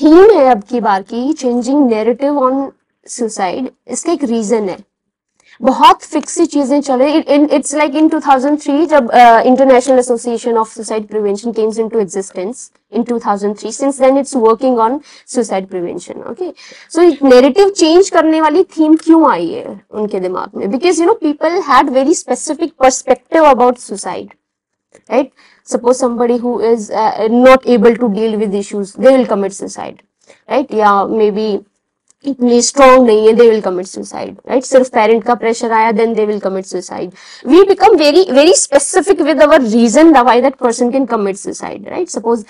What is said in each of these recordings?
Theme है अब की बार की चेंजिंग नैरेटिव ऑन सुसाइड, इसका एक रीजन है। बहुत फिक्स चीजें चल रही, इट्स लाइक इन 2003 जब international association of suicide prevention comes into existence in 2003, since then it's working on suicide prevention. Okay, so narrative change करने वाली थीम क्यों आई है उनके दिमाग में? Because you know people had very specific perspective about suicide, right? Suppose somebody who is not able to deal with issues, they will commit suicide, right? या maybe इतनी strong नहीं है, they will commit suicide, right? सिर्फ parent का pressure आया, then they will commit suicide. We become very very specific with our reason why that person can commit suicide, right? Suppose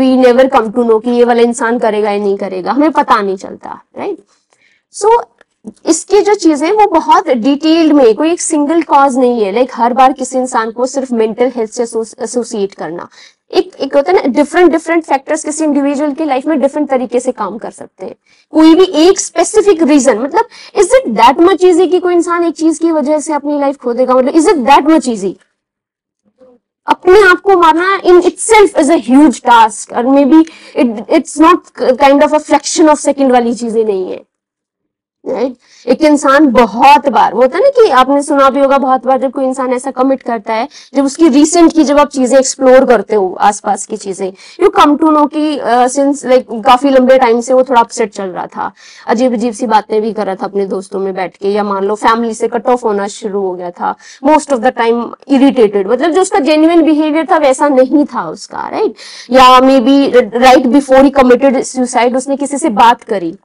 we never come to know कि ये वाला इंसान करेगा या नहीं करेगा, हमें पता नहीं चलता, right? So इसकी जो चीजें वो बहुत डिटेल्ड में, कोई एक सिंगल कॉज नहीं है, लाइक हर बार किसी इंसान को सिर्फ मेंटल हेल्थ से एसोसिएट करना। एक होता है ना, डिफरेंट फैक्टर्स किसी इंडिविजुअल की लाइफ में डिफरेंट तरीके से काम कर सकते हैं। कोई भी एक स्पेसिफिक रीजन, मतलब is it that much easy कि कोई इंसान एक चीज की वजह से अपनी लाइफ खो देगा? मतलब is it that much easy? अपने आप को मारना in itself is a huge task, और maybe it's not kind of a fraction of second वाली चीजें नहीं है, राइट? एक इंसान बहुत बार, वो होता है ना कि आपने सुना भी होगा, बहुत बार जब कोई इंसान ऐसा कमिट करता है, जब उसकी रिसेंट की जब आप चीजें एक्सप्लोर करते हो, आसपास की चीजें, यू कम टू नो कि सिंस लाइक काफी लंबे टाइम से वो थोड़ा अपसेट चल रहा था, अजीब अजीब सी बातें भी कर रहा था अपने दोस्तों में बैठ के, या मान लो फैमिली से कट ऑफ होना शुरू हो गया था, most of the time irritated, मतलब जो उसका जेन्युइन बिहेवियर था वैसा नहीं था उसका, राइट? या may be right before he committed suicide उसने किसी से बात करी,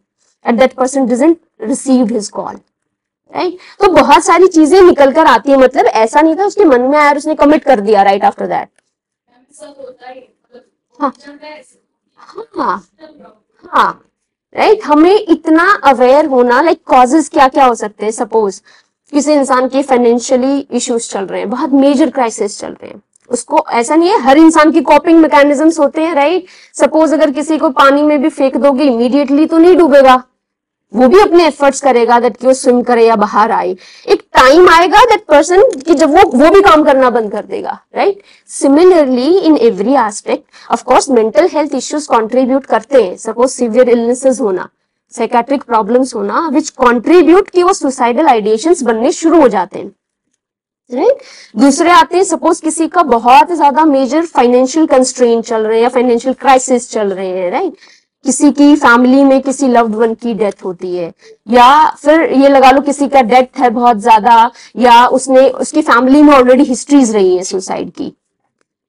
and that person doesn't receive his call, right? तो बहुत सारी चीजें निकल कर आती है, मतलब ऐसा नहीं था उसके मन में आया और उसने कमिट कर दिया राइट आफ्टर दैट। हाँ हाँ हाँ, राइट? हमें इतना अवेयर होना, लाइक कॉजेज क्या क्या हो सकते हैं। सपोज किसी इंसान के फाइनेंशियली इश्यूज चल रहे हैं, बहुत मेजर क्राइसिस चल रहे हैं, उसको ऐसा नहीं है, हर इंसान की कॉपिंग मैकेनिज्म्स होते हैं, राइट? सपोज अगर किसी को पानी में भी फेंक दोगे, इमीडिएटली तो नहीं डूबेगा, वो भी अपने एफर्ट्स करेगा दैट कि वो स्विम करे या बाहर आए। एक टाइम आएगा दैट पर्सन कि जब वो भी काम करना बंद कर देगा, right? Similarly in every aspect, of course mental health issues contribute करते हैं। सपोज सिवियर इलनेसेस होना, साइकेट्रिक प्रॉब्लम्स होना, विच कंट्रीब्यूट कि वो सुसाइडल आइडिएशंस बनने शुरू हो जाते हैं, राइट? दूसरे आते हैं, सपोज किसी का बहुत ज्यादा मेजर फाइनेंशियल कंस्ट्रेंट चल रहे हैं या फाइनेंशियल क्राइसिस चल रहे हैं, राइट? किसी की फैमिली में किसी लव्ड वन की डेथ होती है, या फिर ये लगा लो किसी का डेथ है बहुत ज्यादा, या उसकी फैमिली में ऑलरेडी हिस्ट्रीज रही है सुसाइड की।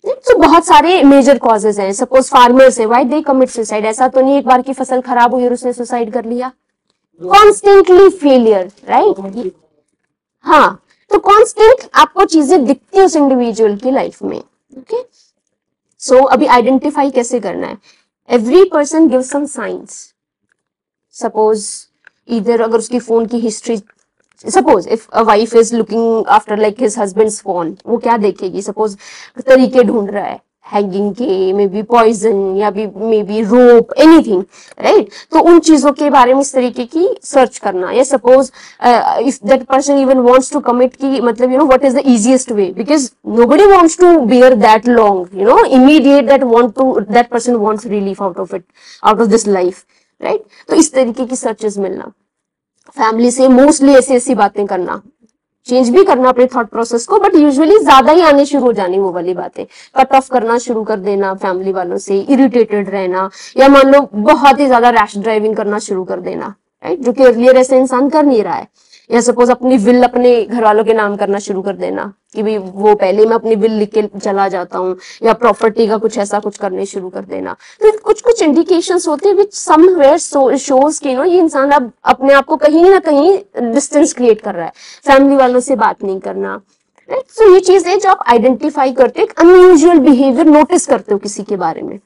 तो बहुत सारे मेजर कॉजेज हैं। सपोज फार्मर्स है, व्हाई दे कमिट सुसाइड? ऐसा तो नहीं एक बार की फसल खराब हुई और उसने सुसाइड कर लिया। Constantly failure, right? हाँ, तो कांस्टेंट आपको चीजें दिखती है उस इंडिविजुअल की लाइफ में। ओके, सो अभी आइडेंटिफाई कैसे करना है? Every person give some science. Suppose इधर अगर उसकी फोन की history, suppose if a wife is looking after like his husband's phone, वो क्या देखेगी? सपोज तरीके ढूंढ रहा है हैंगिंग के, मे बी पॉइजन, या may be rope, anything, right? तो उन चीजों के बारे में इस तरीके की सर्च करना। या suppose if that person even wants to commit की, मतलब you know what is the easiest way, because nobody wants to bear that long, you know, immediate that person wants relief out of it, out of this life, right? तो इस तरीके की searches मिलना, family से mostly ऐसी बातें करना, change भी करना अपने थॉट प्रोसेस को, बट यूजुअली ज्यादा ही आने शुरू हो जानी वो वाली बातें, कट ऑफ करना शुरू कर देना फैमिली वालों से, इरिटेटेड रहना, या मान लो बहुत ही ज्यादा रैश ड्राइविंग करना शुरू कर देना, राइट? जो कि अर्लियर ऐसे इंसान कर नहीं रहा है। या सपोज अपनी विल अपने घर वालों के नाम करना शुरू कर देना कि भाई वो पहले मैं अपनी विल लिख के चला जाता हूँ, या प्रॉपर्टी का कुछ ऐसा कुछ करने शुरू कर देना। तो कुछ इंडिकेशंस होते हैं विच समवेयर शोज कि नो ये इंसान अब अपने आप को कहीं ना कहीं डिस्टेंस क्रिएट कर रहा है, फैमिली वालों से बात नहीं करना, राइट? सो ये चीज है जो आप आइडेंटिफाई करते हो, एक अनयूजुअल बिहेवियर नोटिस करते हो किसी के बारे में।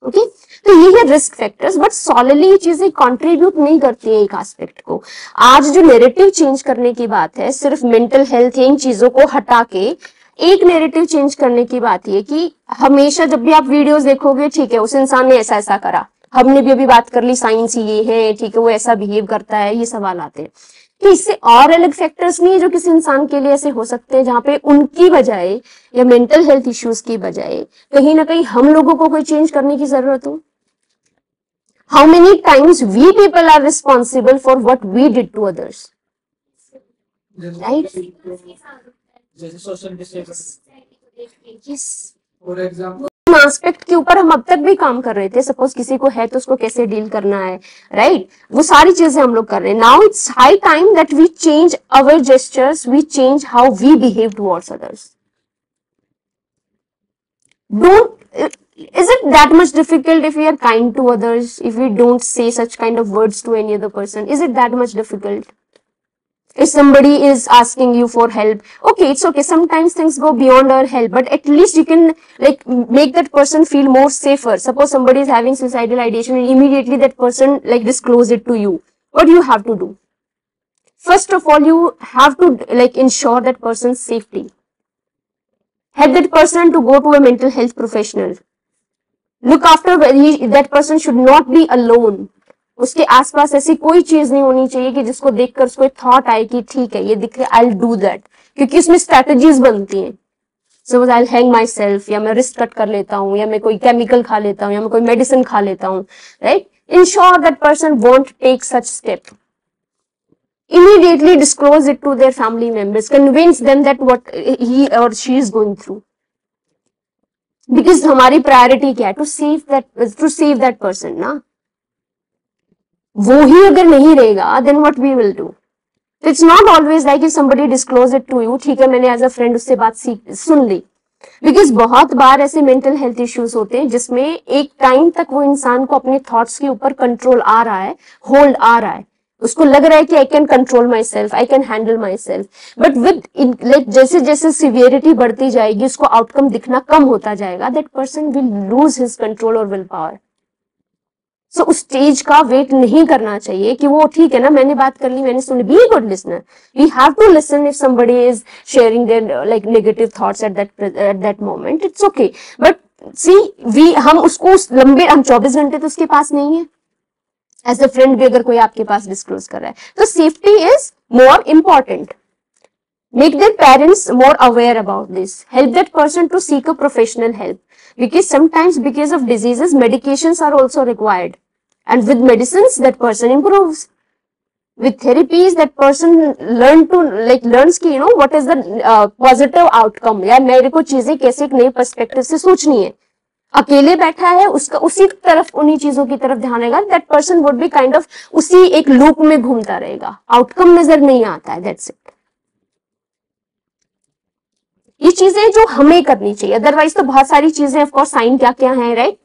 ओके, तो ये है रिस्क फैक्टर्स, बट सॉलिडली ये चीजें कंट्रीब्यूट नहीं करती है एक एस्पेक्ट को। आज जो नैरेटिव चेंज करने की बात है, सिर्फ मेंटल हेल्थ या इन चीजों को हटा के एक नैरेटिव चेंज करने की बात ये कि हमेशा जब भी आप वीडियोस देखोगे, ठीक है उस इंसान ने ऐसा ऐसा करा, हमने भी अभी बात कर ली साइंस ये है, ठीक है वो ऐसा बिहेव करता है, ये सवाल आते हैं कि इससे और अलग फैक्टर्स नहीं है जो किसी इंसान के लिए ऐसे हो सकते हैं, जहां पे उनकी बजाय या मेंटल हेल्थ इश्यूज की बजाय कहीं ना कहीं हम लोगों को कोई चेंज करने की जरूरत हो। How many times we people are responsible for what we did to others, right? जैसे social distance Yes. For example aspect के ऊपर हम अब तक भी काम कर रहे थे. सपोज किसी को है तो उसको कैसे डील करना है, राइट? वो सारी चीजें हम लोग कर रहे हैं. Now it's high time that we change our gestures, we change how we behave towards others. Don't, is it that much difficult if we are kind to others, if we don't say such kind of words to any other person? Is it that much difficult? If somebody is asking you for help, okay, it's okay, sometimes things go beyond our help, but at least you can like make that person feel more safer. Suppose somebody is having suicidal ideation and immediately that person like disclose it to you. What do you have to do? First of all, you have to like ensure that person's safety. Help that person to go to a mental health professional. Look after that person should not be alone. उसके आसपास ऐसी कोई चीज नहीं होनी चाहिए कि जिसको देखकर उसको एक थॉट आए कि ठीक है ये दिख रहा है, आई विल डू दैट. क्योंकि इसमें स्ट्रेटजीज बनती हैं. Suppose I will hang my self, या मैं रिस्क कट कर लेता हूँ, या मैं कोई केमिकल खा लेता हूँ, या मैं कोई मेडिसिन खा लेता हूँ, right? Ensure that person won't take such step. Immediately disclose it to their family members. Convince them that what he or she is going through. Because हमारी प्रायोरिटी क्या है? To save that person, ना? वो ही अगर नहीं रहेगा, then what we will do? It's not always like if somebody disclose it to you, ठीक है मैंने as a friend उससे बात सुन ली. Because बहुत बार ऐसे मेंटल हेल्थ इश्यूज होते हैं जिसमें एक टाइम तक वो इंसान को अपने थॉट्स के ऊपर कंट्रोल आ रहा है, होल्ड आ रहा है. उसको लग रहा है कि I can control my self, I can handle my self. But with like जैसे जैसे सिवियरिटी बढ़ती जाएगी, उसको आउटकम दिखना कम होता जाएगा, that person will lose his control और विल पावर. सो उस स्टेज का वेट नहीं करना चाहिए कि वो ठीक है ना, मैंने बात कर ली, मैंने सुन ली. Be a good listener. We have to listen if somebody is sharing their like negative thoughts at that moment. It's okay. But see हम उसको लंबे, हम 24 घंटे तो उसके पास नहीं है. एज अ फ्रेंड भी अगर कोई आपके पास डिस्क्लोज कर रहा है तो safety is more important. Make their parents more aware about this. Help that person to seek a professional help. Because sometimes because of diseases, medications are also required. And with medicines, that person improves. With therapies, that person learns कि what is the positive outcome. यार मेरे को चीजें कैसे एक नई perspective से सोचनी है. अकेले बैठा है, उसका उसी तरफ, उन्हीं चीजों की तरफ ध्यान रहेगा. That person would be kind of उसी एक लूप में घूमता रहेगा. आउटकम नजर नहीं आता है. That's it. ये चीजें जो हमें करनी चाहिए. अदरवाइज तो बहुत सारी चीजें ऑफकोर्स साइन क्या क्या है, राइट?